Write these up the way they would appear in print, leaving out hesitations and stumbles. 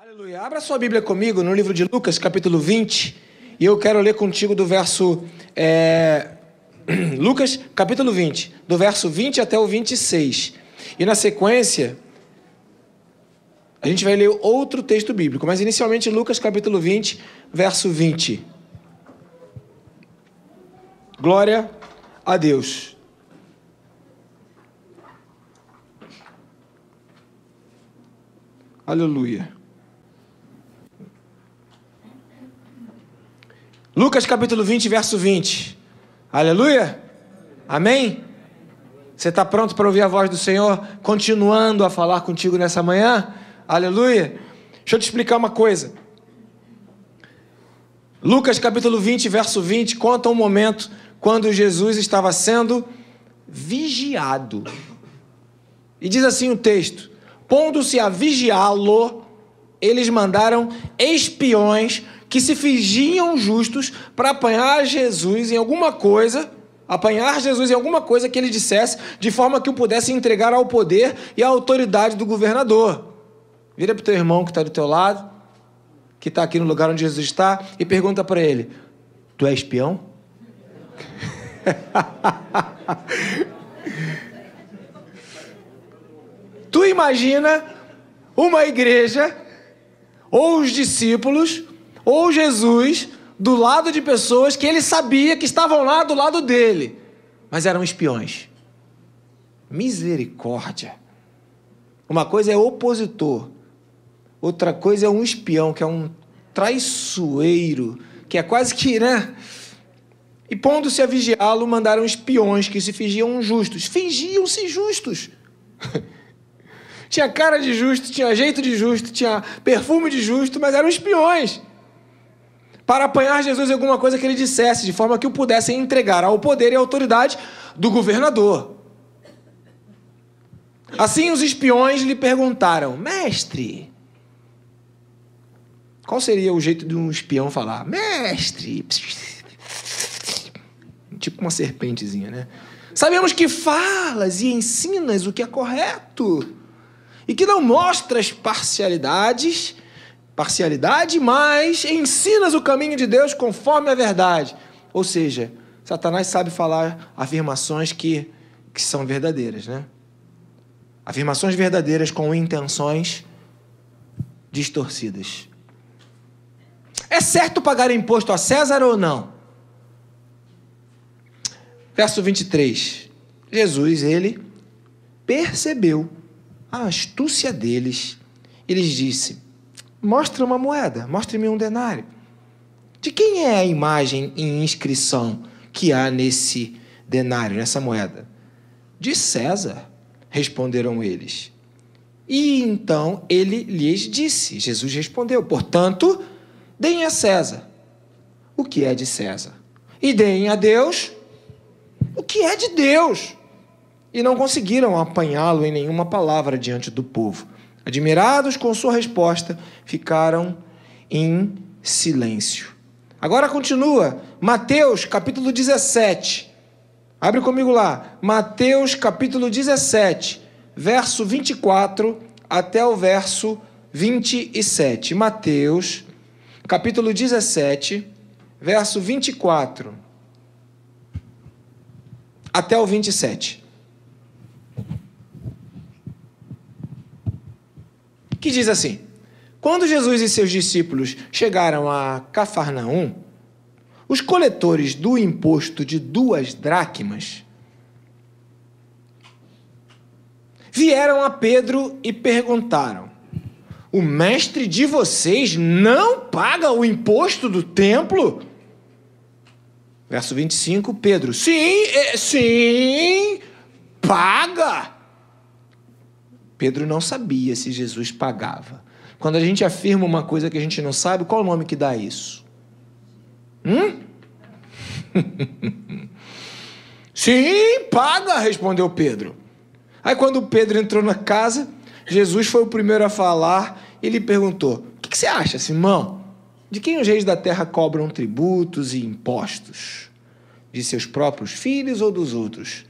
Aleluia. Abra sua Bíblia comigo no livro de Lucas, capítulo 20, e eu quero ler contigo do verso... Lucas, capítulo 20, do verso 20 até o 26. E na sequência, a gente vai ler outro texto bíblico, mas inicialmente Lucas, capítulo 20, verso 20. Glória a Deus. Aleluia. Lucas capítulo 20, verso 20. Aleluia. Amém? Você está pronto para ouvir a voz do Senhor continuando a falar contigo nessa manhã? Aleluia. Deixa eu te explicar uma coisa. Lucas capítulo 20, verso 20, conta um momento quando Jesus estava sendo vigiado. E diz assim o texto: pondo-se a vigiá-lo, eles mandaram espiões que se fingiam justos para apanhar Jesus em alguma coisa que ele dissesse, de forma que o pudesse entregar ao poder e à autoridade do governador. Vira para o teu irmão que está do teu lado, que está aqui no lugar onde Jesus está, e pergunta para ele: tu é espião? Tu imagina uma igreja, ou os discípulos, ou Jesus, do lado de pessoas que ele sabia que estavam lá do lado dele, mas eram espiões. Misericórdia. Uma coisa é opositor, outra coisa é um espião, que é um traiçoeiro, que é quase que, né? E pondo-se a vigiá-lo, mandaram espiões que se fingiam justos. Fingiam-se justos. Tinha cara de justo, tinha jeito de justo, tinha perfume de justo, mas eram espiões. Para apanhar Jesus em alguma coisa que ele dissesse, de forma que o pudessem entregar ao poder e à autoridade do governador. Assim os espiões lhe perguntaram: mestre, qual seria o jeito de um espião falar? Mestre, tipo uma serpentezinha, né? Sabemos que falas e ensinas o que é correto, e que não mostras parcialidade, mas ensinas o caminho de Deus conforme a verdade. Ou seja, Satanás sabe falar afirmações que são verdadeiras, né? Afirmações verdadeiras com intenções distorcidas. É certo pagar imposto a César ou não? Verso 23. Jesus, ele percebeu a astúcia deles e lhes disse: mostra uma moeda, mostre-me um denário. De quem é a imagem e inscrição que há nesse denário, nessa moeda? De César, responderam eles. E então ele lhes disse, Jesus respondeu: portanto, deem a César o que é de César, e deem a Deus o que é de Deus. E não conseguiram apanhá-lo em nenhuma palavra diante do povo. Admirados com sua resposta, ficaram em silêncio. Agora continua, Mateus capítulo 17. Abre comigo lá, Mateus capítulo 17, verso 24 até o verso 27. Mateus capítulo 17, verso 24 até o 27. Que diz assim: quando Jesus e seus discípulos chegaram a Cafarnaum, os coletores do imposto de 2 dracmas vieram a Pedro e perguntaram: o mestre de vocês não paga o imposto do templo? Verso 25, Pedro: sim, paga. Pedro não sabia se Jesus pagava. Quando a gente afirma uma coisa que a gente não sabe, qual é o nome que dá isso? Sim, paga, respondeu Pedro. Aí quando Pedro entrou na casa, Jesus foi o primeiro a falar e lhe perguntou: o que você acha, Simão? De quem os reis da terra cobram tributos e impostos? De seus próprios filhos ou dos outros?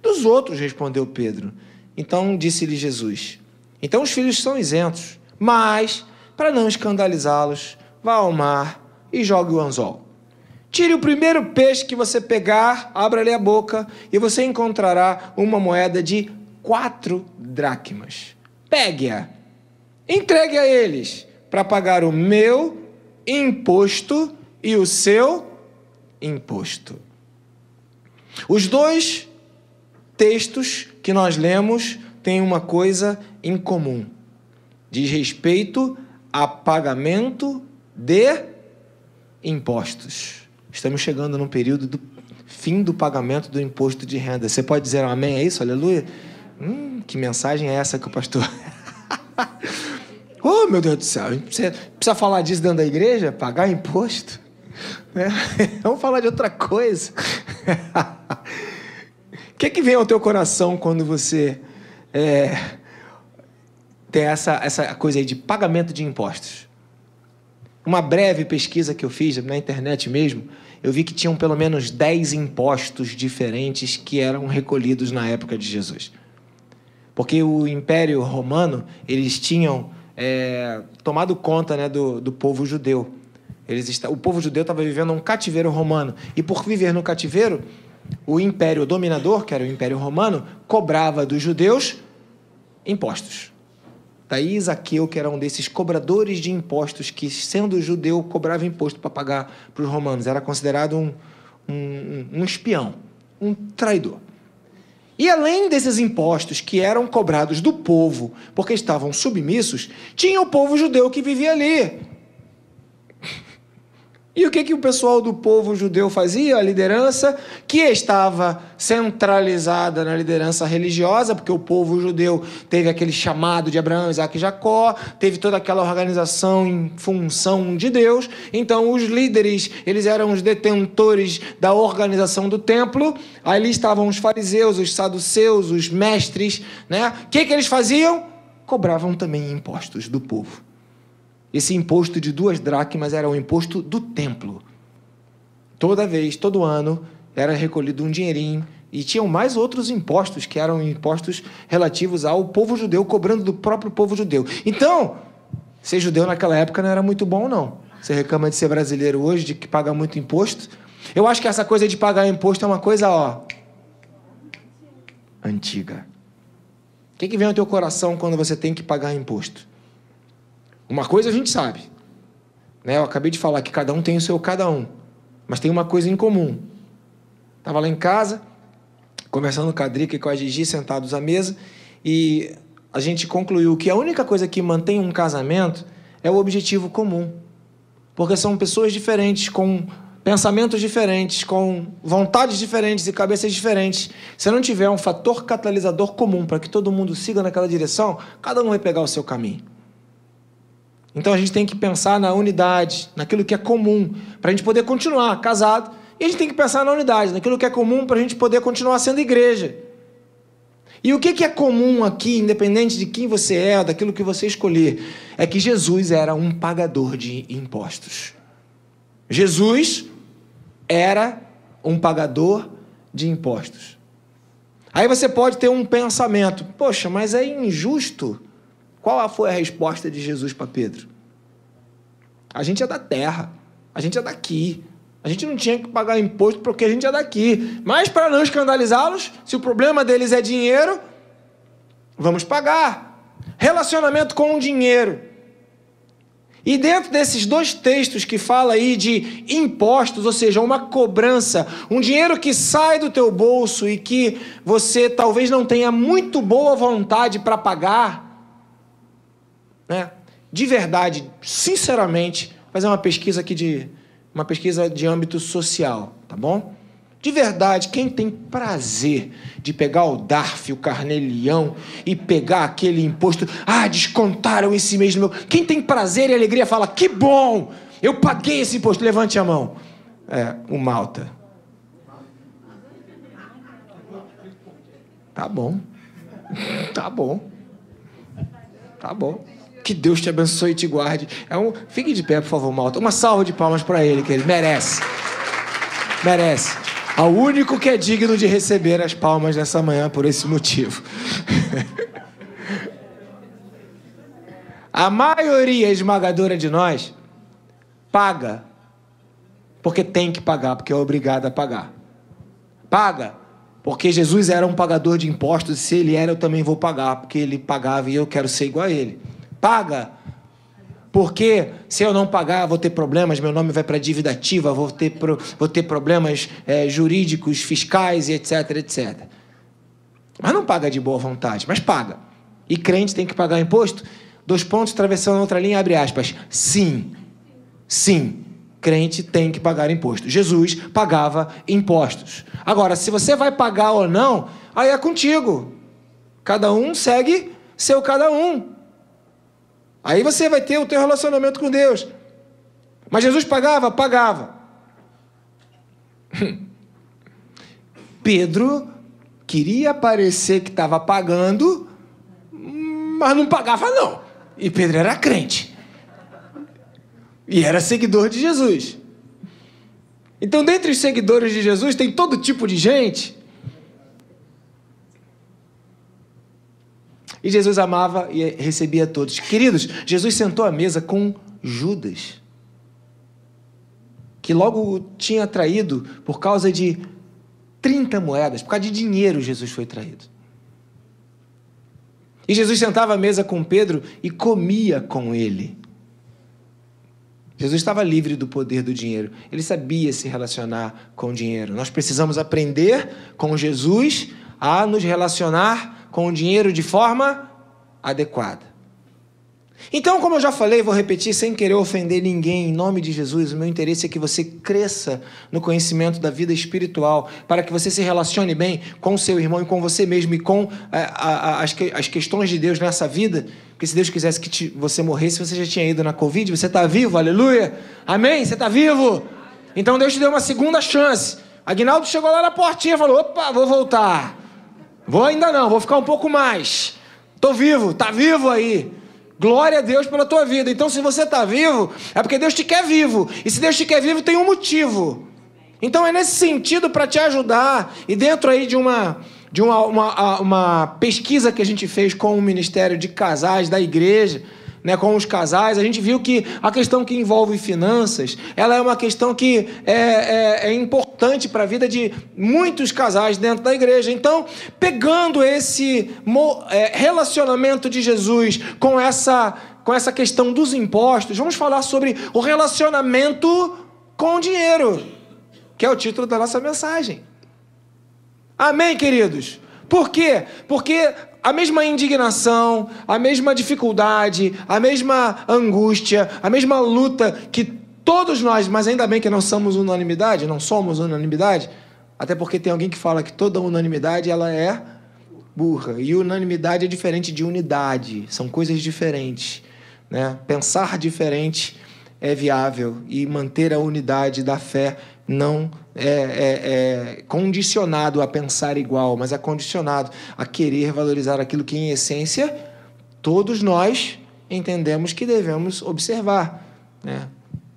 Dos outros, respondeu Pedro. Então disse-lhe Jesus: então os filhos são isentos, mas para não escandalizá-los, vá ao mar e jogue o anzol. Tire o primeiro peixe que você pegar, abra-lhe a boca e você encontrará uma moeda de 4 dracmas. Pegue-a, entregue a eles para pagar o meu imposto e o seu imposto. Os dois textos que nós lemos têm uma coisa em comum. Diz respeito a pagamento de impostos. Estamos chegando no período do fim do pagamento do imposto de renda. Você pode dizer um amém a isso? Aleluia? Que mensagem é essa que o pastor... Oh, meu Deus do céu, a gente precisa falar disso dentro da igreja? Pagar imposto? Vamos falar de outra coisa. O que vem ao teu coração quando você tem essa coisa aí de pagamento de impostos? Uma breve pesquisa que eu fiz na internet mesmo, eu vi que tinham pelo menos 10 impostos diferentes que eram recolhidos na época de Jesus. Porque o Império Romano, eles tinham tomado conta, né, do povo judeu. O povo judeu estava vivendo um cativeiro romano. E por viver no cativeiro, o império dominador, que era o Império Romano, cobrava dos judeus impostos. Daí Zaqueu, que era um desses cobradores de impostos, que, sendo judeu, cobrava imposto para pagar para os romanos. Era considerado um espião, um traidor. E além desses impostos que eram cobrados do povo, porque estavam submissos, tinha o povo judeu que vivia ali. E o que o pessoal do povo judeu fazia? A liderança, que estava centralizada na liderança religiosa, porque o povo judeu teve aquele chamado de Abraão, Isaac e Jacó, teve toda aquela organização em função de Deus. Então, os líderes, eles eram os detentores da organização do templo. Ali estavam os fariseus, os saduceus, os mestres, né? O que eles faziam? Cobravam também impostos do povo. Esse imposto de 2 dracmas era o imposto do templo. Toda vez, todo ano, era recolhido um dinheirinho. E tinham mais outros impostos, que eram impostos relativos ao povo judeu, cobrando do próprio povo judeu. Então, ser judeu naquela época não era muito bom, não. Você reclama de ser brasileiro hoje, de que paga muito imposto. Eu acho que essa coisa de pagar imposto é uma coisa, antiga. O que vem ao teu coração quando você tem que pagar imposto? Uma coisa a gente sabe, né? Eu acabei de falar que cada um tem o seu cada um, mas tem uma coisa em comum. Estava lá em casa, conversando com a Drica e com a Gigi, sentados à mesa, e a gente concluiu que a única coisa que mantém um casamento é o objetivo comum. Porque são pessoas diferentes, com pensamentos diferentes, com vontades diferentes e cabeças diferentes. Se não tiver um fator catalisador comum para que todo mundo siga naquela direção, cada um vai pegar o seu caminho. Então a gente tem que pensar na unidade, naquilo que é comum, para a gente poder continuar casado. E a gente tem que pensar na unidade, naquilo que é comum, para a gente poder continuar sendo igreja. E o que é comum aqui, independente de quem você é, daquilo que você escolher, é que Jesus era um pagador de impostos. Jesus era um pagador de impostos. Aí você pode ter um pensamento: poxa, mas é injusto. Qual foi a resposta de Jesus para Pedro? A gente é da terra, a gente é daqui. A gente não tinha que pagar imposto porque a gente é daqui. Mas para não escandalizá-los, se o problema deles é dinheiro, vamos pagar. Relacionamento com o dinheiro. E dentro desses 2 textos que fala aí de impostos, ou seja, uma cobrança, um dinheiro que sai do teu bolso e que você talvez não tenha muito boa vontade para pagar, né? De verdade, sinceramente, fazer uma pesquisa aqui uma pesquisa de âmbito social, tá bom? De verdade, quem tem prazer de pegar o DARF, o carnê-leão e pegar aquele imposto, descontaram esse mês no meu... Quem tem prazer e alegria fala: que bom, eu paguei esse imposto, levante a mão. O Malta. Tá bom. Tá bom. Tá bom. Que Deus te abençoe e te guarde. Fique de pé, por favor, Malta. Uma salva de palmas para ele, que ele merece. Merece. Ao único que é digno de receber as palmas nessa manhã por esse motivo. A maioria esmagadora de nós paga porque tem que pagar, porque é obrigado a pagar. Paga porque Jesus era um pagador de impostos, e se ele era, eu também vou pagar, porque ele pagava e eu quero ser igual a ele. Paga porque se eu não pagar, vou ter problemas, meu nome vai para dívida ativa, vou ter problemas jurídicos, fiscais e etc, etc. Mas não paga de boa vontade, mas paga. E crente tem que pagar imposto? 2 pontos, travessão na outra linha, abre aspas. Sim, sim, crente tem que pagar imposto. Jesus pagava impostos. Agora, se você vai pagar ou não, aí é contigo. Cada um segue seu cada um. Aí você vai ter o teu relacionamento com Deus. Mas Jesus pagava? Pagava. Pedro queria parecer que estava pagando, mas não pagava não. E Pedro era crente. E era seguidor de Jesus. Então, dentre os seguidores de Jesus, tem todo tipo de gente. E Jesus amava e recebia todos. Queridos, Jesus sentou à mesa com Judas, que logo tinha traído por causa de 30 moedas. Por causa de dinheiro, Jesus foi traído. E Jesus sentava à mesa com Pedro e comia com ele. Jesus estava livre do poder do dinheiro. Ele sabia se relacionar com o dinheiro. Nós precisamos aprender com Jesus a nos relacionar com o dinheiro de forma adequada. Então, como eu já falei, vou repetir sem querer ofender ninguém, em nome de Jesus, o meu interesse é que você cresça no conhecimento da vida espiritual, para que você se relacione bem com o seu irmão e com você mesmo e com as questões de Deus nessa vida, porque se Deus quisesse que você morresse, você já tinha ido na Covid, você está vivo, aleluia, amém, você está vivo, então Deus te deu uma segunda chance. Aguinaldo chegou lá na portinha e falou, opa, vou voltar, vou ainda não, vou ficar um pouco mais, estou vivo, está vivo aí. Glória a Deus pela tua vida. Então, se você está vivo, é porque Deus te quer vivo. E se Deus te quer vivo, tem um motivo. Então, é nesse sentido para te ajudar. E dentro aí de uma pesquisa que a gente fez com o Ministério de Casais da igreja, né, com os casais, a gente viu que a questão que envolve finanças, ela é uma questão que é importante para a vida de muitos casais dentro da igreja. Então, pegando esse relacionamento de Jesus com essa questão dos impostos, vamos falar sobre o relacionamento com o dinheiro, que é o título da nossa mensagem. Amém, queridos? Por quê? Porque a mesma indignação, a mesma dificuldade, a mesma angústia, a mesma luta que todos nós, mas ainda bem que não somos unanimidade, até porque tem alguém que fala que toda unanimidade ela é burra, e unanimidade é diferente de unidade, são coisas diferentes, né? Pensar diferente é viável, e manter a unidade da fé não é condicionado a pensar igual, mas é condicionado a querer valorizar aquilo que, em essência, todos nós entendemos que devemos observar, né?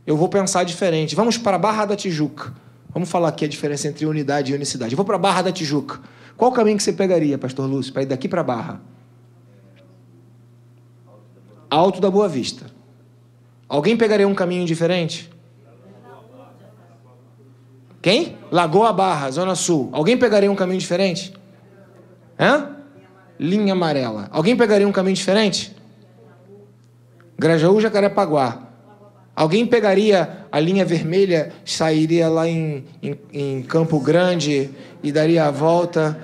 Eu vou pensar diferente. Vamos para a Barra da Tijuca. Vamos falar aqui a diferença entre unidade e unicidade. Eu vou para a Barra da Tijuca. Qual o caminho que você pegaria, pastor Lúcio, para ir daqui para a Barra? Alto da Boa Vista. Alguém pegaria um caminho diferente? Quem? Lagoa Barra, Zona Sul. Alguém pegaria um caminho diferente? Linha Amarela. Alguém pegaria um caminho diferente? Grajaú, Jacarepaguá. Alguém pegaria a linha vermelha, sairia lá em Campo Grande e daria a volta?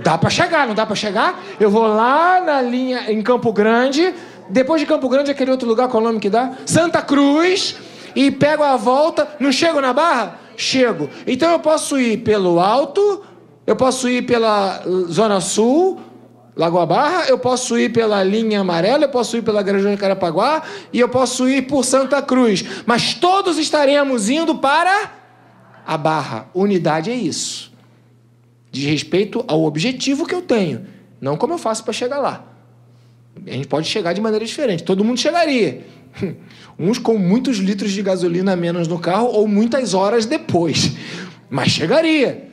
Dá para chegar, não dá para chegar? Eu vou lá na linha em Campo Grande, depois de Campo Grande, aquele outro lugar, qual é o nome que dá? Santa Cruz, e pego a volta, não chego na Barra? Chego. Então eu posso ir pelo Alto, eu posso ir pela Zona Sul, Lagoa Barra, eu posso ir pela linha amarela, eu posso ir pela Grajaú de Carapaguá e eu posso ir por Santa Cruz. Mas todos estaremos indo para a Barra. Unidade é isso. Diz respeito ao objetivo que eu tenho, não como eu faço para chegar lá. A gente pode chegar de maneira diferente. Todo mundo chegaria. Uns com muitos litros de gasolina a menos no carro ou muitas horas depois. Mas chegaria.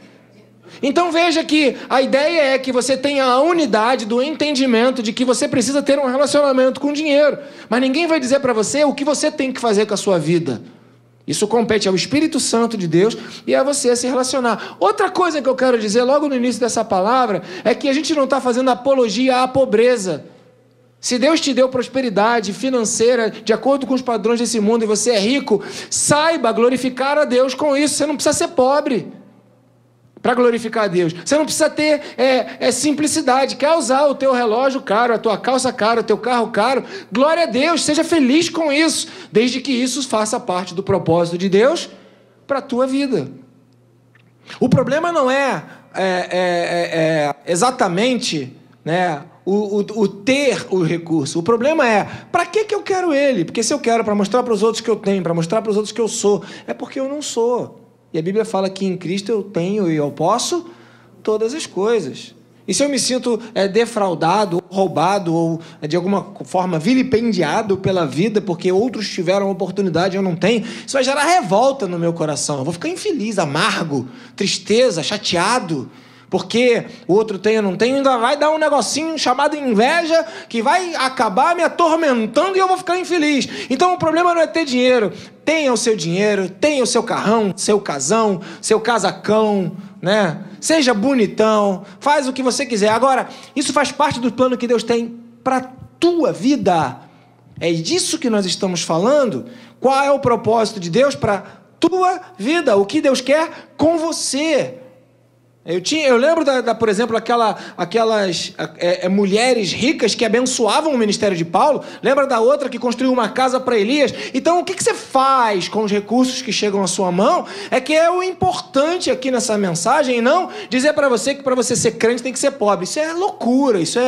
Então veja que a ideia é que você tenha a unidade do entendimento de que você precisa ter um relacionamento com dinheiro. Mas ninguém vai dizer para você o que você tem que fazer com a sua vida. Isso compete ao Espírito Santo de Deus e a você se relacionar. Outra coisa que eu quero dizer logo no início dessa palavra é que a gente não está fazendo apologia à pobreza. Se Deus te deu prosperidade financeira de acordo com os padrões desse mundo e você é rico, saiba glorificar a Deus com isso. Você não precisa ser pobre para glorificar a Deus. Você não precisa ter simplicidade. Quer usar o teu relógio caro, a tua calça cara, o teu carro caro? Glória a Deus, seja feliz com isso, desde que isso faça parte do propósito de Deus para a tua vida. O problema não é exatamente, né, o ter o recurso. O problema é, para que eu quero ele? Porque se eu quero para mostrar para os outros que eu tenho, para mostrar para os outros que eu sou, é porque eu não sou. E a Bíblia fala que em Cristo eu tenho e eu posso todas as coisas. E se eu me sinto defraudado, roubado ou de alguma forma vilipendiado pela vida porque outros tiveram oportunidade e eu não tenho, isso vai gerar revolta no meu coração. Eu vou ficar infeliz, amargo, tristeza, chateado, porque o outro tem, eu não tenho, ainda vai dar um negocinho chamado inveja que vai acabar me atormentando e eu vou ficar infeliz. Então o problema não é ter dinheiro. Tenha o seu dinheiro, tenha o seu carrão, seu casão, seu casacão, né? Seja bonitão, faz o que você quiser. Agora, isso faz parte do plano que Deus tem para a tua vida. É disso que nós estamos falando. Qual é o propósito de Deus para a tua vida? O que Deus quer com você? Eu lembro, por exemplo, aquelas mulheres ricas que abençoavam o ministério de Paulo. Lembra da outra que construiu uma casa para Elias? Então, o que você faz com os recursos que chegam à sua mão é que é o importante aqui nessa mensagem, e não dizer para você que para você ser crente tem que ser pobre. Isso é loucura, isso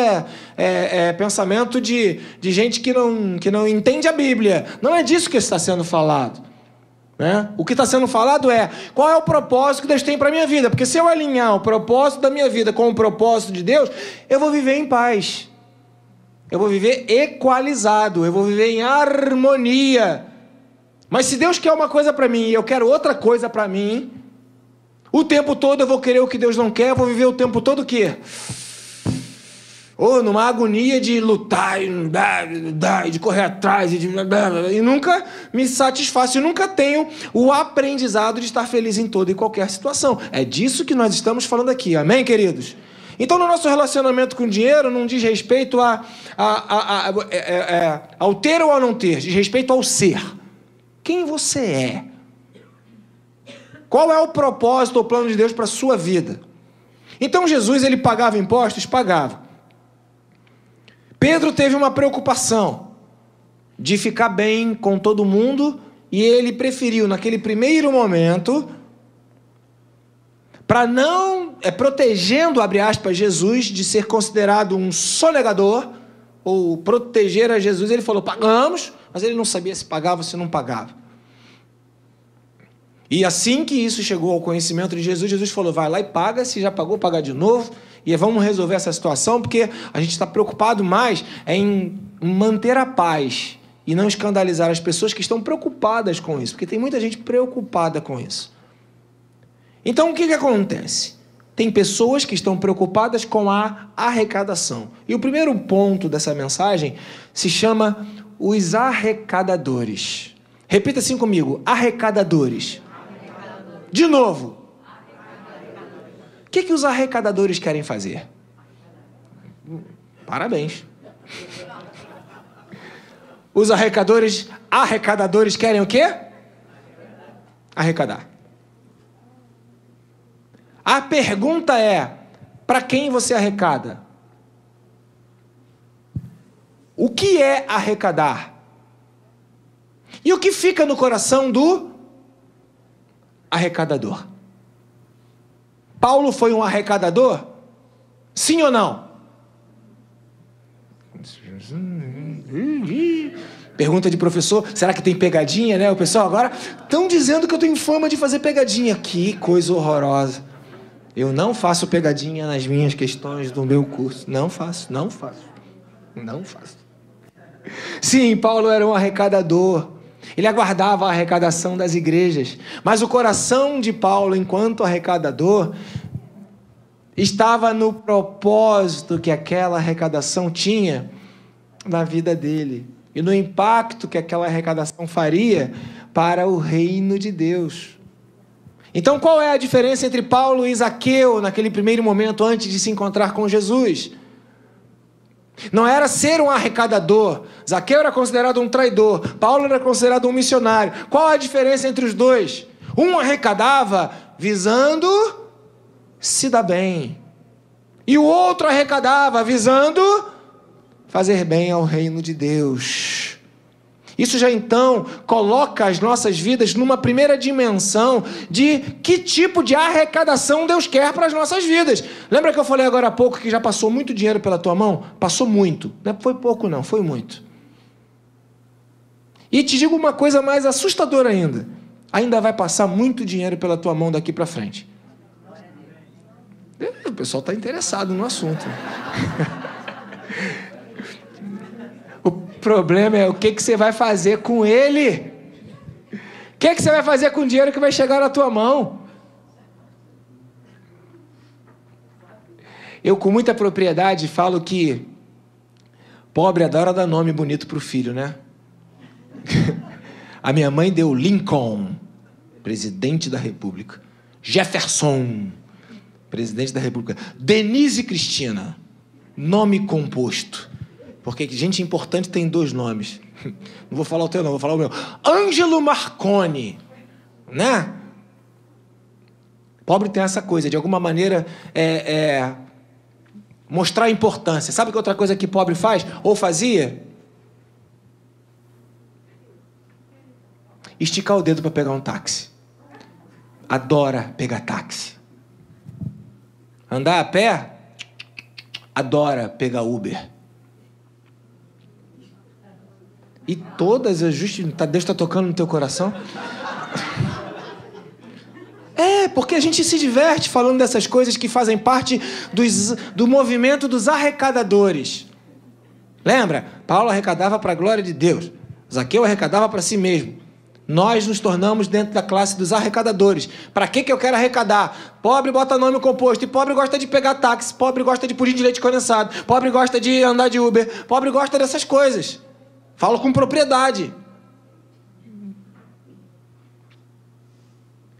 é pensamento de gente que não entende a Bíblia. Não é disso que está sendo falado. O que está sendo falado é qual é o propósito que Deus tem para a minha vida, porque se eu alinhar o propósito da minha vida com o propósito de Deus, eu vou viver em paz, eu vou viver equalizado, eu vou viver em harmonia. Mas se Deus quer uma coisa para mim e eu quero outra coisa para mim, o tempo todo eu vou querer o que Deus não quer, eu vou viver o tempo todo o quê? Ou numa agonia de lutar, de correr atrás, e nunca me satisfaço, e nunca tenho o aprendizado de estar feliz em toda e qualquer situação. É disso que nós estamos falando aqui, amém, queridos? Então, no nosso relacionamento com o dinheiro, não diz respeito ao ter ou ao não ter, diz respeito ao ser. Quem você é? Qual é o propósito ou plano de Deus para a sua vida? Então, Jesus, ele pagava impostos? Pagava. Pedro teve uma preocupação de ficar bem com todo mundo e ele preferiu, naquele primeiro momento, para não, protegendo, abre aspas, Jesus de ser considerado um sonegador, ou proteger a Jesus, ele falou, pagamos, mas ele não sabia se pagava ou se não pagava. E assim que isso chegou ao conhecimento de Jesus, Jesus falou, vai lá e paga, se já pagou, pagar de novo, e vamos resolver essa situação, porque a gente está preocupado mais em manter a paz e não escandalizar as pessoas que estão preocupadas com isso, porque tem muita gente preocupada com isso. Então, o que acontece? Tem pessoas que estão preocupadas com a arrecadação. E o primeiro ponto dessa mensagem se chama os arrecadadores. Repita assim comigo, arrecadadores. De novo. O que os arrecadadores querem fazer? Parabéns. Os arrecadadores querem o quê? Arrecadar. A pergunta é, para quem você arrecada? O que é arrecadar? E o que fica no coração do arrecadador? Paulo foi um arrecadador? Sim ou não? Pergunta de professor, será que tem pegadinha, né? O pessoal agora estão dizendo que eu tenho fama de fazer pegadinha. Que coisa horrorosa. Eu não faço pegadinha nas minhas questões do meu curso. Não faço. Sim, Paulo era um arrecadador. Ele aguardava a arrecadação das igrejas. Mas o coração de Paulo, enquanto arrecadador, estava no propósito que aquela arrecadação tinha na vida dele e no impacto que aquela arrecadação faria para o reino de Deus. Então, qual é a diferença entre Paulo e Zaqueu naquele primeiro momento antes de se encontrar com Jesus? Não era ser um arrecadador. Zaqueu era considerado um traidor. Paulo era considerado um missionário. Qual a diferença entre os dois? Um arrecadava visando se dar bem. E o outro arrecadava visando fazer bem ao reino de Deus. Isso já então coloca as nossas vidas numa primeira dimensão de que tipo de arrecadação Deus quer para as nossas vidas. Lembra que eu falei agora há pouco que já passou muito dinheiro pela tua mão? Passou muito. Não foi pouco não, foi muito. E te digo uma coisa mais assustadora ainda. Ainda vai passar muito dinheiro pela tua mão daqui para frente. O pessoal está interessado no assunto. O problema é o que você vai fazer com ele. O que você vai fazer com o dinheiro que vai chegar na tua mão? Eu, com muita propriedade, falo que pobre adora dar nome bonito para o filho, né? A minha mãe deu Lincoln, presidente da República. Jefferson, presidente da República. Denise Cristina, nome composto. Porque gente importante tem 2 nomes. Não vou falar o teu, não, vou falar o meu. Ângelo Marconi, né? Pobre tem essa coisa, de alguma maneira, mostrar importância. Sabe que outra coisa que pobre faz? Ou fazia? Esticar o dedo para pegar um táxi. Adora pegar táxi. Andar a pé? Adora pegar Uber. E todas as justificativas... Deus está tocando no teu coração? Porque a gente se diverte falando dessas coisas que fazem parte do movimento dos arrecadadores. Lembra? Paulo arrecadava para a glória de Deus. Zaqueu arrecadava para si mesmo. Nós nos tornamos dentro da classe dos arrecadadores. Para que eu quero arrecadar? Pobre bota nome composto. E pobre gosta de pegar táxi. Pobre gosta de pudim de leite condensado. Pobre gosta de andar de Uber. Pobre gosta dessas coisas. Falo com propriedade.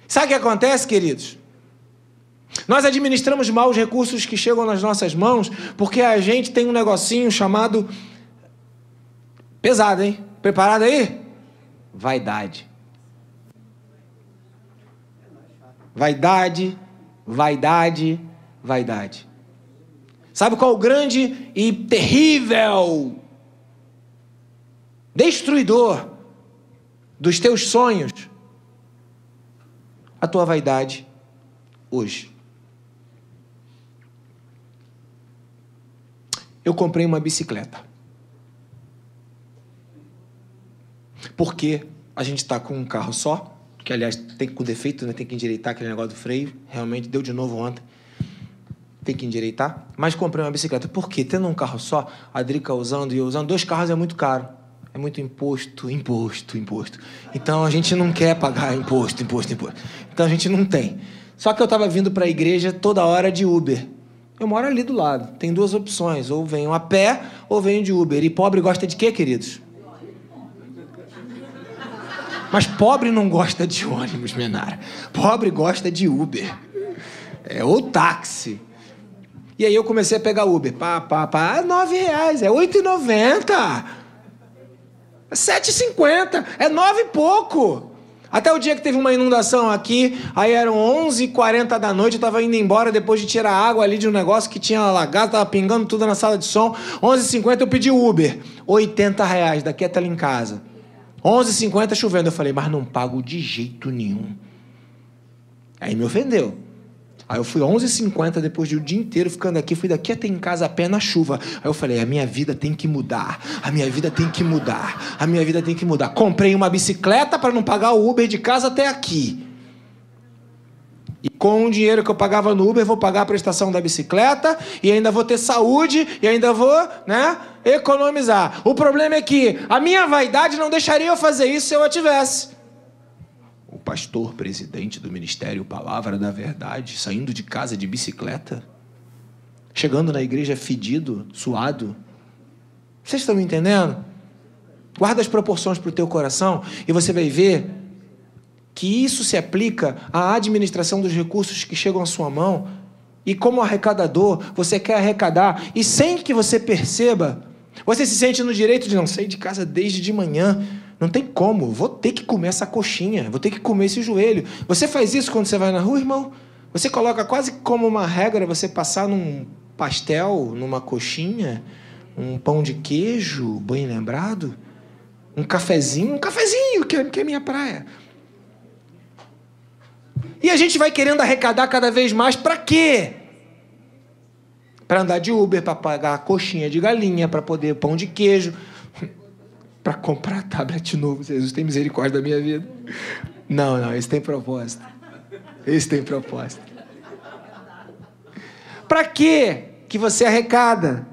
Sabe o que acontece, queridos? Nós administramos mal os recursos que chegam nas nossas mãos porque a gente tem um negocinho chamado... Pesado, hein? Preparado aí? Vaidade. Vaidade, vaidade, vaidade. Sabe qual o grande e terrível destruidor dos teus sonhos? A tua vaidade hoje. Eu comprei uma bicicleta. Porque a gente está com um carro só, que aliás tem com defeito, né? Tem que endireitar aquele negócio do freio. Realmente deu de novo ontem. Tem que endireitar. Mas comprei uma bicicleta. Por quê? Tendo um carro só, a Drica usando e eu usando, 2 carros é muito caro. É muito imposto. Então a gente não quer pagar imposto. Então a gente não tem. Só que eu estava vindo para a igreja toda hora de Uber. Eu moro ali do lado. Tem 2 opções. Ou venho a pé, ou venho de Uber. E pobre gosta de quê, queridos? Mas pobre não gosta de ônibus, Menara. Pobre gosta de Uber. Ou táxi. E aí eu comecei a pegar Uber. R$9. É R$8,90. É R$7,50. É 9 e pouco. Até o dia que teve uma inundação aqui, aí eram 11h40 da noite, eu tava indo embora depois de tirar água ali de um negócio que tinha alagado, tava pingando tudo na sala de som. 11h50 eu pedi Uber. R$80 daqui até lá em casa. 11h50 chovendo. Eu falei, mas não pago de jeito nenhum. Aí me ofendeu. Aí eu fui 11h50, depois de o dia inteiro ficando aqui, fui daqui até em casa a pé na chuva. Aí eu falei, a minha vida tem que mudar. A minha vida tem que mudar. A minha vida tem que mudar. Comprei uma bicicleta para não pagar o Uber de casa até aqui. E com o dinheiro que eu pagava no Uber, vou pagar a prestação da bicicleta e ainda vou ter saúde e ainda vou, economizar. O problema é que a minha vaidade não deixaria eu fazer isso se eu a tivesse. pastor presidente do Ministério Palavra da Verdade, saindo de casa de bicicleta? chegando na igreja fedido, suado. Vocês estão me entendendo? Guarda as proporções para o teu coração e você vai ver que isso se aplica à administração dos recursos que chegam à sua mão. E como arrecadador, você quer arrecadar e sem que você perceba, você se sente no direito de não sair de casa desde de manhã. Não tem como, vou ter que comer essa coxinha, vou ter que comer esse joelho. Você faz isso quando você vai na rua, irmão? Você coloca quase como uma regra você passar num pastel, numa coxinha, um pão de queijo, bem lembrado, um cafezinho, que é minha praia. E a gente vai querendo arrecadar cada vez mais para quê? Para andar de Uber, para pagar a coxinha de galinha, para poder pão de queijo, para comprar tablet novo. Jesus tem misericórdia da minha vida. Não, esse tem propósito. Esse tem propósito. Para quê que você arrecada?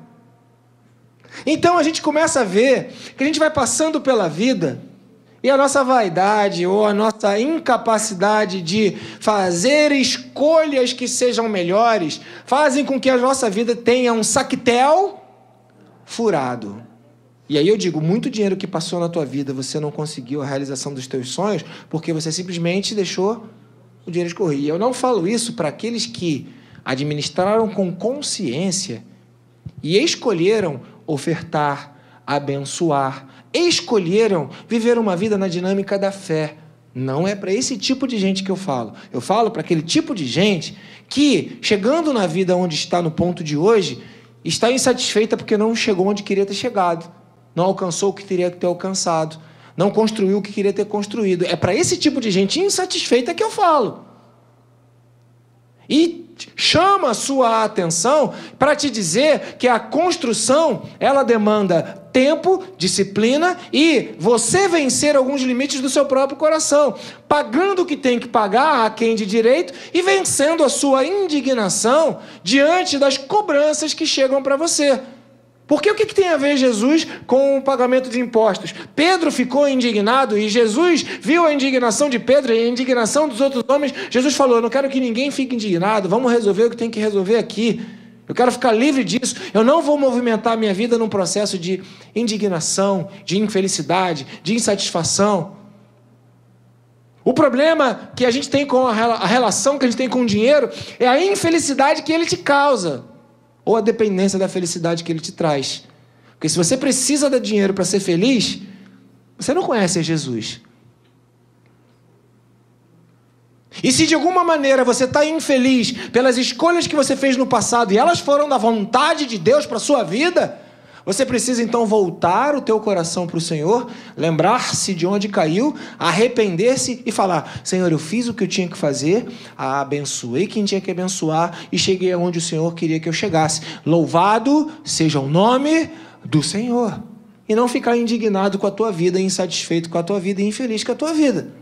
Então a gente começa a ver que a gente vai passando pela vida e a nossa vaidade ou a nossa incapacidade de fazer escolhas que sejam melhores fazem com que a nossa vida tenha um saquetel furado. E aí eu digo, muito dinheiro que passou na tua vida, você não conseguiu a realização dos teus sonhos porque você simplesmente deixou o dinheiro escorrer. E eu não falo isso para aqueles que administraram com consciência e escolheram ofertar, abençoar, escolheram viver uma vida na dinâmica da fé. Não é para esse tipo de gente que eu falo. Eu falo para aquele tipo de gente que, chegando na vida onde está no ponto de hoje, está insatisfeita porque não chegou onde queria ter chegado, não alcançou o que teria que ter alcançado, não construiu o que queria ter construído. É para esse tipo de gente insatisfeita que eu falo. E chama a sua atenção para te dizer que a construção, ela demanda tempo, disciplina e você vencer alguns limites do seu próprio coração, pagando o que tem que pagar a quem de direito e vencendo a sua indignação diante das cobranças que chegam para você. Porque o que tem a ver Jesus com o pagamento de impostos? Pedro ficou indignado e Jesus viu a indignação de Pedro e a indignação dos outros homens. Jesus falou, eu não quero que ninguém fique indignado, vamos resolver o que tem que resolver aqui. Eu quero ficar livre disso. Eu não vou movimentar a minha vida num processo de indignação, de infelicidade, de insatisfação. O problema que a gente tem com a relação que a gente tem com o dinheiro é a infelicidade que ele te causa. Ou a dependência da felicidade que ele te traz. Porque se você precisa de dinheiro para ser feliz, você não conhece Jesus. E se de alguma maneira você está infeliz pelas escolhas que você fez no passado e elas foram da vontade de Deus para a sua vida, você precisa então voltar o teu coração para o Senhor, lembrar-se de onde caiu, arrepender-se e falar, Senhor, eu fiz o que eu tinha que fazer, abençoei quem tinha que abençoar e cheguei aonde o Senhor queria que eu chegasse. Louvado seja o nome do Senhor. E não ficar indignado com a tua vida, insatisfeito com a tua vida e infeliz com a tua vida.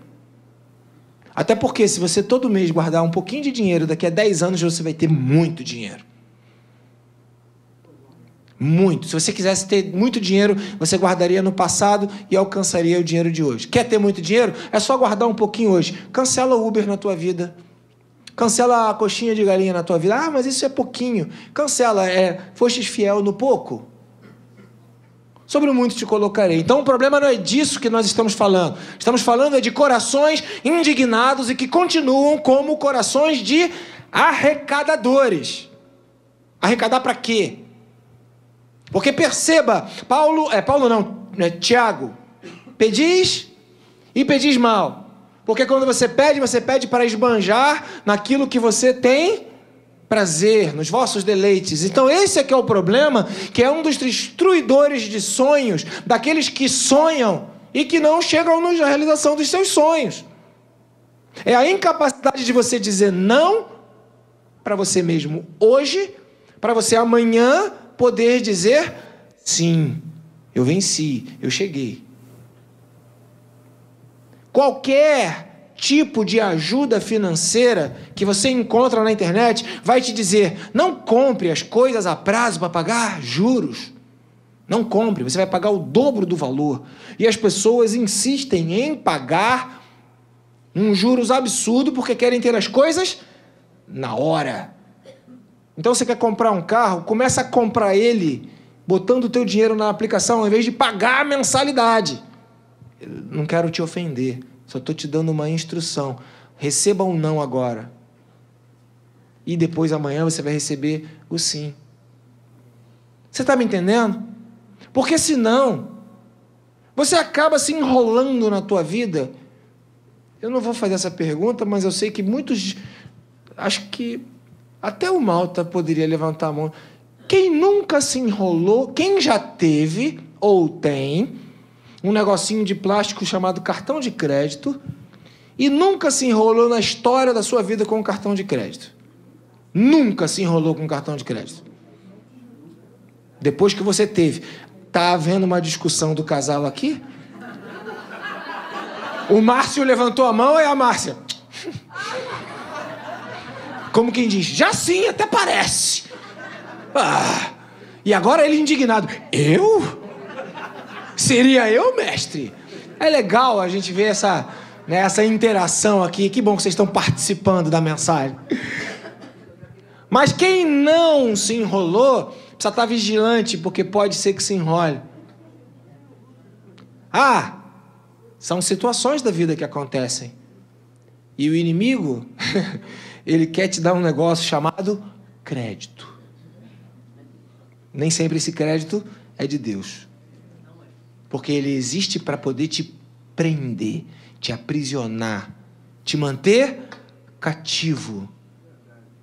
Até porque se você todo mês guardar um pouquinho de dinheiro, daqui a 10 anos você vai ter muito dinheiro. Muito. Se você quisesse ter muito dinheiro, você guardaria no passado e alcançaria o dinheiro de hoje. Quer ter muito dinheiro? É só guardar um pouquinho hoje. Cancela o Uber na tua vida. Cancela a coxinha de galinha na tua vida. Ah, mas isso é pouquinho. Cancela. Fostes fiel no pouco? Sobre o muito te colocarei. Então o problema não é disso que nós estamos falando. Estamos falando de corações indignados e que continuam como corações de arrecadadores. Arrecadar para quê? Porque perceba, Tiago, pedis e pedis mal. Porque quando você pede para esbanjar naquilo que você tem prazer, nos vossos deleites. Então esse é que é o problema, que é um dos destruidores de sonhos, daqueles que sonham e que não chegam na realização dos seus sonhos. É a incapacidade de você dizer não para você mesmo hoje, para você amanhã poder dizer, sim, eu venci, eu cheguei. Qualquer tipo de ajuda financeira que você encontra na internet vai te dizer, não compre as coisas a prazo para pagar juros. Não compre, você vai pagar o dobro do valor. E as pessoas insistem em pagar juros absurdos porque querem ter as coisas na hora. Então você quer comprar um carro, começa a comprar ele botando o teu dinheiro na aplicação ao invés de pagar a mensalidade. Eu não quero te ofender, só estou te dando uma instrução. Receba um não agora. E depois amanhã você vai receber o sim. Você está me entendendo? Porque senão você acaba se enrolando na tua vida. Eu não vou fazer essa pergunta, mas eu sei que muitos, acho que até o Malta poderia levantar a mão. Quem nunca se enrolou, quem já teve ou tem um negocinho de plástico chamado cartão de crédito e nunca se enrolou na história da sua vida com um cartão de crédito? Nunca se enrolou com um cartão de crédito. Depois que você teve. Está havendo uma discussão do casal aqui? O Márcio levantou a mão e a Márcia. Como quem diz, já sim, até parece. E agora ele indignado. Eu? Seria eu, mestre? É legal a gente ver essa interação aqui. Que bom que vocês estão participando da mensagem. Mas quem não se enrolou, precisa estar vigilante, porque pode ser que se enrole. São situações da vida que acontecem. E o inimigo, ele quer te dar um negócio chamado crédito. Nem sempre esse crédito é de Deus. Porque ele existe para poder te prender, te aprisionar, te manter cativo.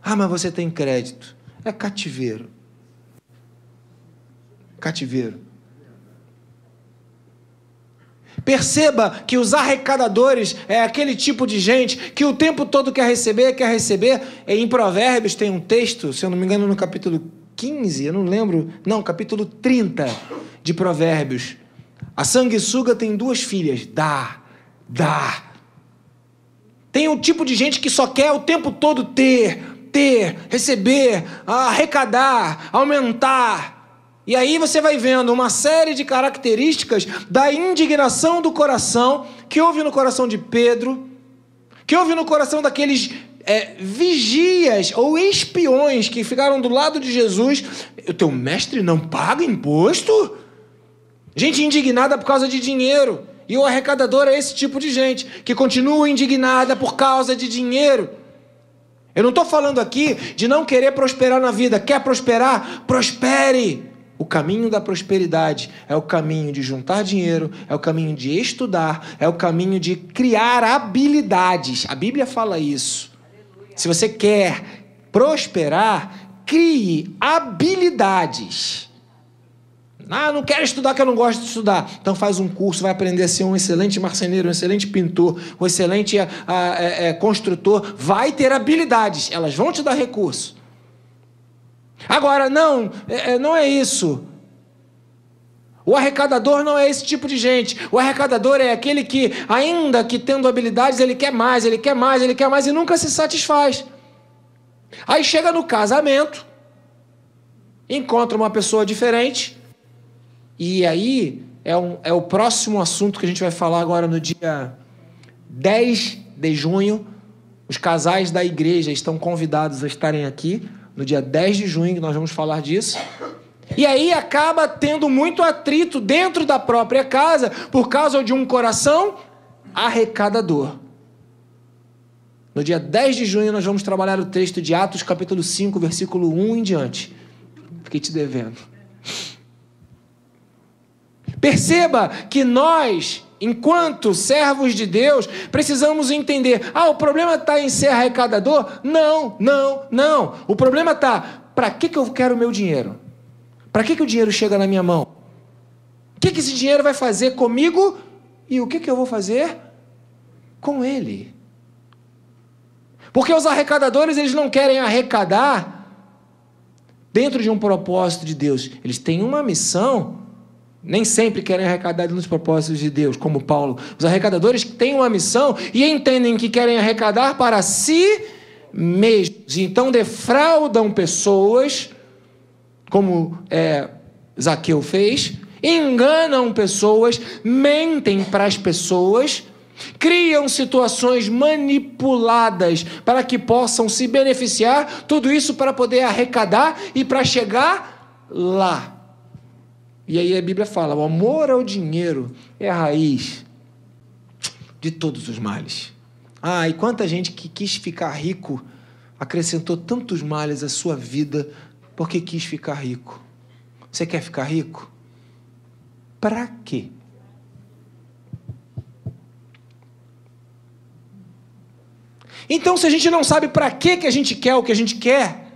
Mas você tem crédito. É cativeiro. Cativeiro. Perceba que os arrecadadores é aquele tipo de gente que o tempo todo quer receber. Em Provérbios tem um texto, se eu não me engano, no capítulo 15, eu não lembro, não, capítulo 30 de Provérbios. A sanguessuga tem 2 filhas. Dá. Tem um tipo de gente que só quer o tempo todo ter, receber, arrecadar, aumentar. E aí você vai vendo uma série de características da indignação do coração, que houve no coração de Pedro, que houve no coração daqueles vigias ou espiões que ficaram do lado de Jesus. O teu mestre não paga imposto? Gente indignada por causa de dinheiro. E o arrecadador é esse tipo de gente, que continua indignada por causa de dinheiro. Eu não estou falando aqui de não querer prosperar na vida. Quer prosperar? Prospere. O caminho da prosperidade é o caminho de juntar dinheiro, é o caminho de estudar, é o caminho de criar habilidades. A Bíblia fala isso. Se você quer prosperar, crie habilidades. Não quero estudar que eu não gosto de estudar. Então faz um curso, vai aprender a ser um excelente marceneiro, um excelente pintor, um excelente construtor. Vai ter habilidades, elas vão te dar recurso. Agora, não é isso. O arrecadador não é esse tipo de gente. O arrecadador é aquele que, ainda que tendo habilidades, ele quer mais e nunca se satisfaz. Aí chega no casamento, encontra uma pessoa diferente, e aí é o próximo assunto que a gente vai falar agora no dia 10 de junho. Os casais da igreja estão convidados a estarem aqui no dia 10 de junho, que nós vamos falar disso. E aí acaba tendo muito atrito dentro da própria casa por causa de um coração arrecadador. No dia 10 de junho nós vamos trabalhar o texto de Atos capítulo 5, versículo 1 em diante. Fiquei te devendo. Perceba que nós, enquanto servos de Deus, precisamos entender. O problema está em ser arrecadador? Não. O problema está, para que eu quero o meu dinheiro? Para que o dinheiro chega na minha mão? O que esse dinheiro vai fazer comigo? E o que eu vou fazer com ele? Porque os arrecadadores, eles não querem arrecadar dentro de um propósito de Deus. Eles têm uma missão. Nem sempre querem arrecadar nos propósitos de Deus, como Paulo. Os arrecadadores têm uma missão e entendem que querem arrecadar para si mesmos. Então defraudam pessoas, como Zaqueu fez, enganam pessoas, mentem para as pessoas, Criam situações manipuladas para que possam se beneficiar, tudo isso para poder arrecadar e para chegar lá. E aí a Bíblia fala, o amor ao dinheiro é a raiz de todos os males. E quanta gente que quis ficar rico, acrescentou tantos males à sua vida porque quis ficar rico. Você quer ficar rico? Para quê? Então, se a gente não sabe para que a gente quer o que a gente quer,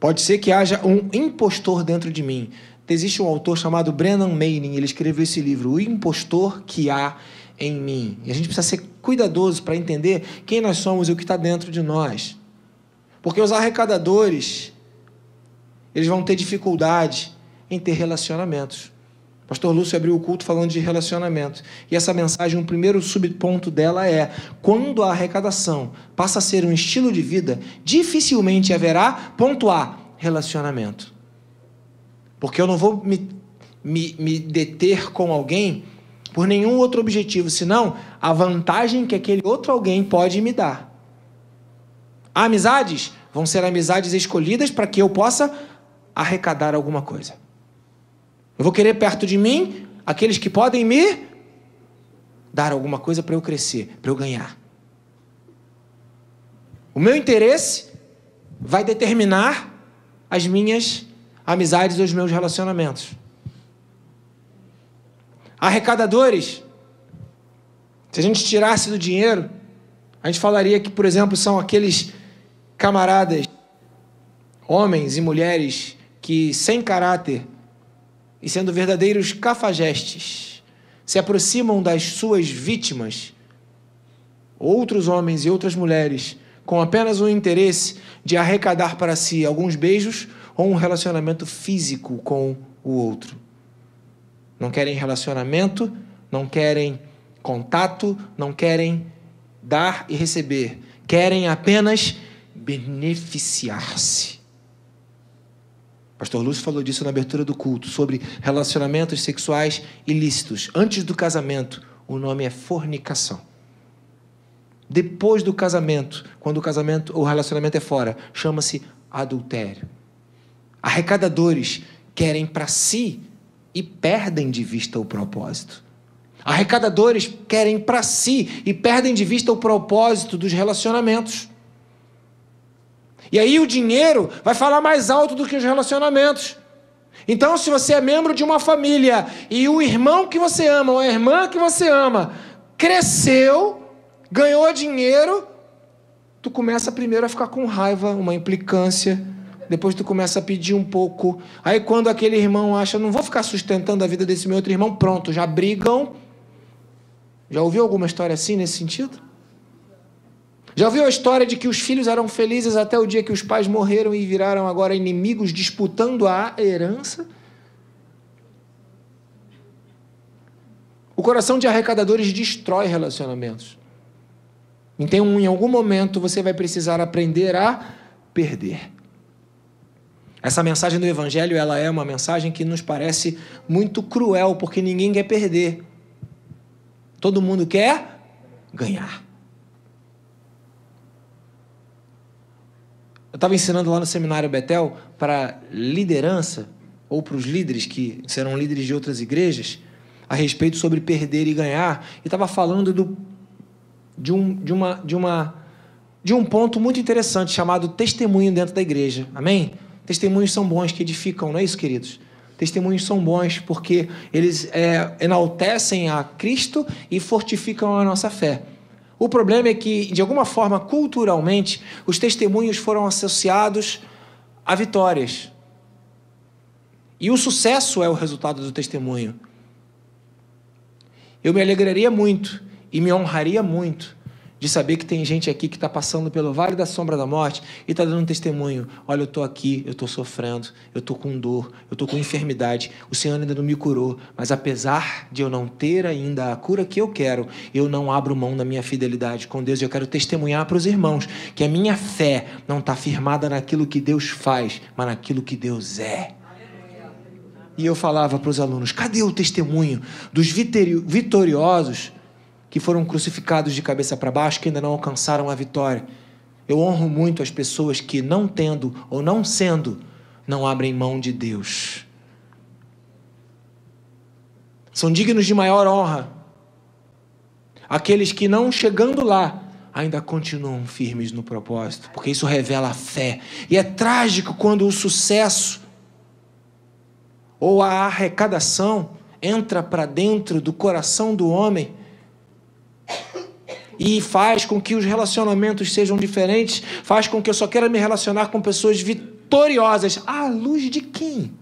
pode ser que haja um impostor dentro de mim. Existe um autor chamado Brennan Manning, ele escreveu esse livro, O Impostor que Há em Mim. E a gente precisa ser cuidadoso para entender quem nós somos e o que está dentro de nós. Porque os arrecadadores, eles vão ter dificuldade em ter relacionamentos. O pastor Lúcio abriu o culto falando de relacionamento. E essa mensagem, um primeiro subponto dela é: quando a arrecadação passa a ser um estilo de vida, dificilmente haverá, ponto A, relacionamento. Porque eu não vou me deter com alguém por nenhum outro objetivo, senão a vantagem que aquele outro alguém pode me dar. Amizades vão ser amizades escolhidas para que eu possa arrecadar alguma coisa. Eu vou querer perto de mim aqueles que podem me dar alguma coisa para eu crescer, para eu ganhar. O meu interesse vai determinar as minhas amizades ou os meus relacionamentos. Arrecadadores, se a gente tirasse do dinheiro, a gente falaria que, por exemplo, são aqueles camaradas, homens e mulheres que, sem caráter e sendo verdadeiros cafajestes, se aproximam das suas vítimas, outros homens e outras mulheres, com apenas o interesse de arrecadar para si alguns beijos ou um relacionamento físico com o outro. Não querem relacionamento, não querem contato, não querem dar e receber. Querem apenas beneficiar-se. Pastor Lúcio falou disso na abertura do culto, sobre relacionamentos sexuais ilícitos. Antes do casamento, o nome é fornicação. Depois do casamento, quando o relacionamento é fora, chama-se adultério. Arrecadadores querem para si e perdem de vista o propósito. Arrecadadores querem para si e perdem de vista o propósito dos relacionamentos. E aí o dinheiro vai falar mais alto do que os relacionamentos. Então, se você é membro de uma família e o irmão que você ama ou a irmã que você ama cresceu, ganhou dinheiro, tu começa primeiro a ficar com raiva, uma implicância. Depois tu começa a pedir um pouco. Aí quando aquele irmão acha, não vou ficar sustentando a vida desse meu outro irmão, pronto, já brigam. Já ouviu alguma história assim nesse sentido? Já ouviu a história de que os filhos eram felizes até o dia que os pais morreram e viraram agora inimigos disputando a herança? O coração de arrecadadores destrói relacionamentos. Então, em algum momento, você vai precisar aprender a perder. Essa mensagem do Evangelho, ela é uma mensagem que nos parece muito cruel, porque ninguém quer perder. Todo mundo quer ganhar. Eu estava ensinando lá no Seminário Betel para liderança, ou para os líderes que serão líderes de outras igrejas, a respeito sobre perder e ganhar, e estava falando de um ponto muito interessante, chamado testemunho dentro da igreja. Amém? Testemunhos são bons, que edificam, não é isso, queridos? Testemunhos são bons porque eles enaltecem a Cristo e fortificam a nossa fé. O problema é que, de alguma forma, culturalmente, os testemunhos foram associados a vitórias. E o sucesso é o resultado do testemunho. Eu me alegraria muito e me honraria muito de saber que tem gente aqui que está passando pelo vale da sombra da morte e está dando um testemunho. Olha, eu estou aqui, eu estou sofrendo, eu estou com dor, eu estou com enfermidade, o Senhor ainda não me curou, mas apesar de eu não ter ainda a cura que eu quero, eu não abro mão da minha fidelidade com Deus. Eu quero testemunhar para os irmãos que a minha fé não está firmada naquilo que Deus faz, mas naquilo que Deus é. E eu falava para os alunos, cadê o testemunho dos vitoriosos que foram crucificados de cabeça para baixo, que ainda não alcançaram a vitória. Eu honro muito as pessoas que, não tendo ou não sendo, não abrem mão de Deus. São dignos de maior honra aqueles que, não chegando lá, ainda continuam firmes no propósito, porque isso revela a fé. E é trágico quando o sucesso ou a arrecadação entra para dentro do coração do homem e faz com que os relacionamentos sejam diferentes, faz com que eu só queira me relacionar com pessoas vitoriosas. À luz de quem?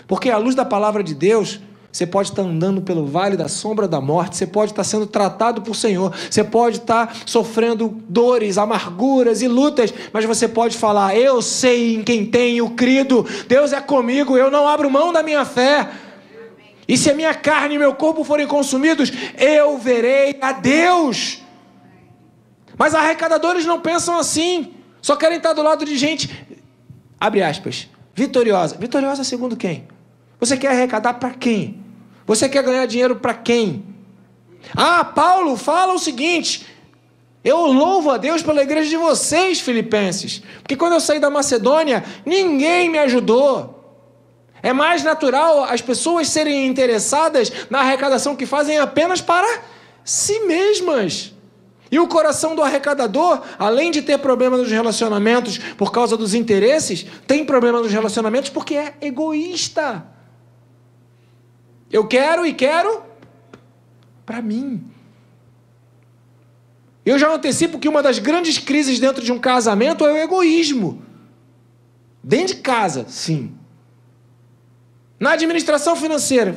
Porque à luz da palavra de Deus, você pode estar andando pelo vale da sombra da morte, você pode estar sendo tratado por Senhor, você pode estar sofrendo dores, amarguras e lutas, mas você pode falar: eu sei em quem tenho crido, Deus é comigo, eu não abro mão da minha fé. E se a minha carne e meu corpo forem consumidos, eu verei a Deus. Mas arrecadadores não pensam assim, só querem estar do lado de gente, abre aspas, vitoriosa. Vitoriosa segundo quem? Você quer arrecadar para quem? Você quer ganhar dinheiro para quem? Paulo fala o seguinte: eu louvo a Deus pela igreja de vocês, filipenses, porque quando eu saí da Macedônia, ninguém me ajudou. É mais natural as pessoas serem interessadas na arrecadação que fazem apenas para si mesmas. E o coração do arrecadador, além de ter problema nos relacionamentos por causa dos interesses, tem problema nos relacionamentos porque é egoísta. Eu quero e quero para mim. Eu já antecipo que uma das grandes crises dentro de um casamento é o egoísmo. Dentro de casa, sim. Na administração financeira,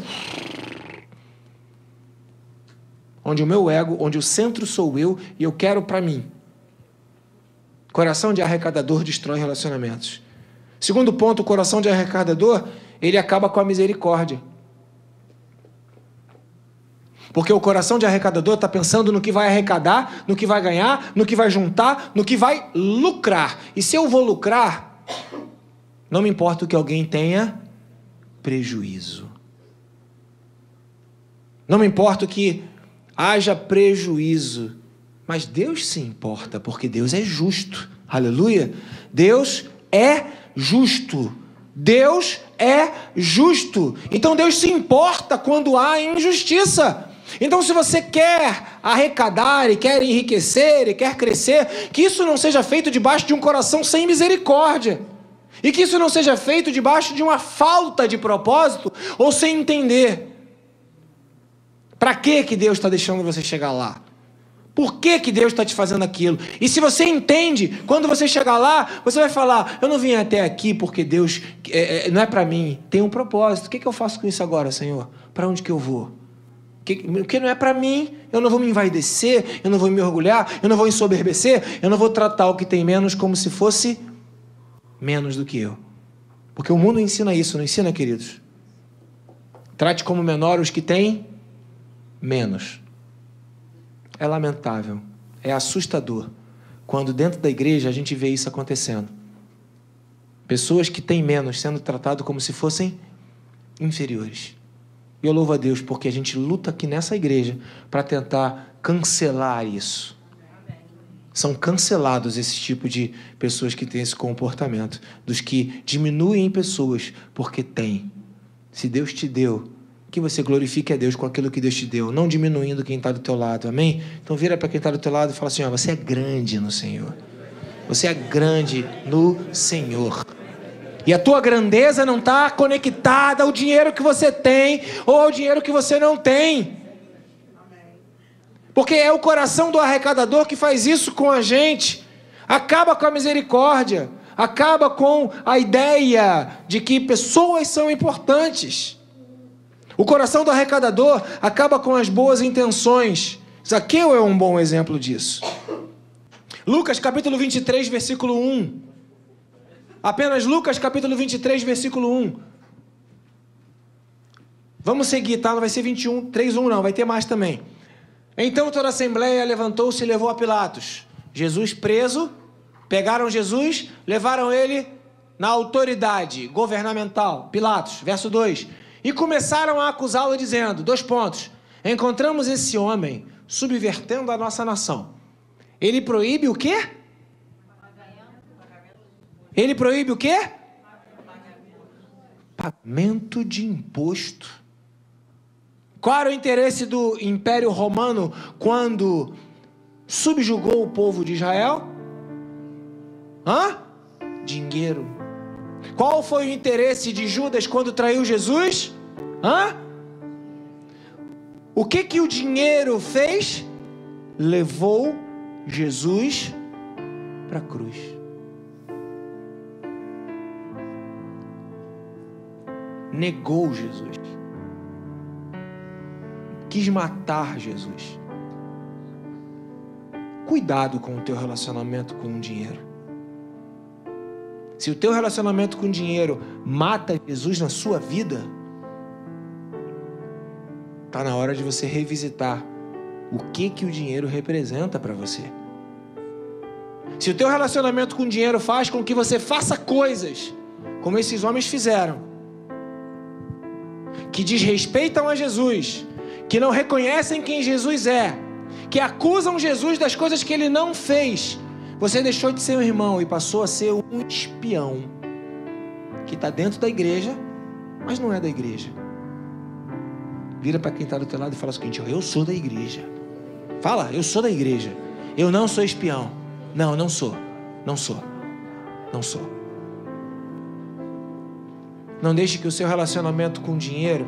onde o meu ego, onde o centro sou eu e eu quero para mim. Coração de arrecadador destrói relacionamentos. Segundo ponto, o coração de arrecadador, ele acaba com a misericórdia. Porque o coração de arrecadador está pensando no que vai arrecadar, no que vai ganhar, no que vai juntar, no que vai lucrar. E se eu vou lucrar, não me importa que alguém tenha prejuízo. Não me importa que haja prejuízo. Mas Deus se importa, porque Deus é justo. Aleluia! Deus é justo. Deus é justo. Então Deus se importa quando há injustiça. Então, se você quer arrecadar e quer enriquecer e quer crescer, que isso não seja feito debaixo de um coração sem misericórdia. E que isso não seja feito debaixo de uma falta de propósito ou sem entender. Para que Deus está deixando você chegar lá? Por que Deus está te fazendo aquilo? E se você entende, quando você chegar lá, você vai falar: eu não vim até aqui porque Deus não é para mim, tem um propósito. O que eu faço com isso agora, Senhor? Para onde que eu vou? Porque não é para mim, eu não vou me envaidecer, eu não vou me orgulhar, eu não vou ensoberbecer, eu não vou tratar o que tem menos como se fosse menos do que eu. Porque o mundo ensina isso, não ensina, queridos? Trate como menor os que têm menos. É lamentável, é assustador, quando dentro da igreja a gente vê isso acontecendo. Pessoas que têm menos sendo tratadas como se fossem inferiores. E eu louvo a Deus porque a gente luta aqui nessa igreja para tentar cancelar isso. São cancelados esse tipo de pessoas que têm esse comportamento, dos que diminuem pessoas porque têm. Se Deus te deu, que você glorifique a Deus com aquilo que Deus te deu, não diminuindo quem está do teu lado, amém? Então vira para quem está do teu lado e fala assim: ó, você é grande no Senhor. Você é grande no Senhor. E a tua grandeza não está conectada ao dinheiro que você tem ou ao dinheiro que você não tem. Porque é o coração do arrecadador que faz isso com a gente. Acaba com a misericórdia. Acaba com a ideia de que pessoas são importantes. O coração do arrecadador acaba com as boas intenções. Zaqueu é um bom exemplo disso. Lucas capítulo 23, versículo 1. Apenas Lucas capítulo 23, versículo 1. Vamos seguir, tá? Não vai ser 21, 3:1 não, vai ter mais também. Então toda a assembleia levantou-se e levou a Pilatos. Jesus preso, pegaram Jesus, levaram ele na autoridade governamental. Pilatos, verso 2. E começaram a acusá-lo dizendo, 2 pontos. encontramos esse homem subvertendo a nossa nação. Ele proíbe o quê? Ele proíbe o quê? Pagamento de imposto. Qual era o interesse do Império Romano quando subjugou o povo de Israel? Dinheiro. Qual foi o interesse de Judas quando traiu Jesus? O que o dinheiro fez? Levou Jesus para a cruz. Negou Jesus. Quis matar Jesus. Cuidado com o teu relacionamento com o dinheiro. Se o teu relacionamento com o dinheiro mata Jesus na sua vida, está na hora de você revisitar o que o dinheiro representa para você. Se o teu relacionamento com o dinheiro faz com que você faça coisas como esses homens fizeram, que desrespeitam a Jesus, que não reconhecem quem Jesus é, que acusam Jesus das coisas que ele não fez, você deixou de ser um irmão e passou a ser um espião que está dentro da igreja, mas não é da igreja. Vira para quem está do teu lado e fala o seguinte: eu sou da igreja. Fala, eu sou da igreja. Eu não sou espião. Não, não sou. Não sou. Não sou. Não deixe que o seu relacionamento com o dinheiro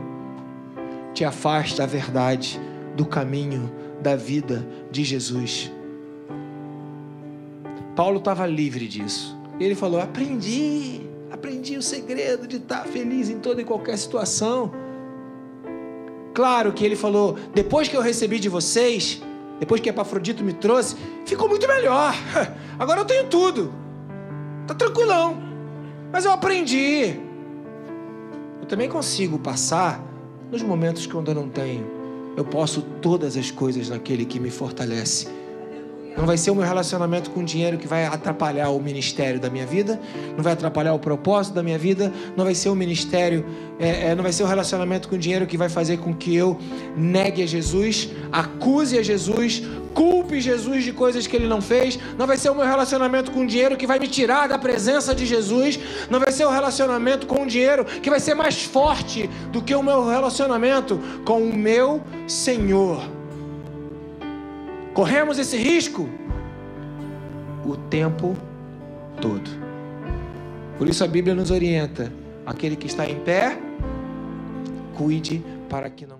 te afaste da verdade, do caminho, da vida de Jesus. Paulo estava livre disso. Ele falou: aprendi o segredo de estar feliz em toda e qualquer situação. Claro que ele falou: depois que eu recebi de vocês, depois que Epafrodito me trouxe, ficou muito melhor. Agora eu tenho tudo. Tá tranquilão. Mas eu aprendi. Eu também consigo passar nos momentos que eu não tenho. Eu posso todas as coisas naquele que me fortalece. Não vai ser o meu relacionamento com o dinheiro que vai atrapalhar o ministério da minha vida, não vai atrapalhar o propósito da minha vida, não vai ser o ministério, não vai ser o relacionamento com o dinheiro que vai fazer com que eu negue a Jesus, acuse a Jesus, culpe Jesus de coisas que ele não fez, não vai ser o meu relacionamento com o dinheiro que vai me tirar da presença de Jesus, não vai ser o relacionamento com o dinheiro que vai ser mais forte do que o meu relacionamento com o meu Senhor. Corremos esse risco o tempo todo. Por isso a Bíblia nos orienta: aquele que está em pé, cuide para que não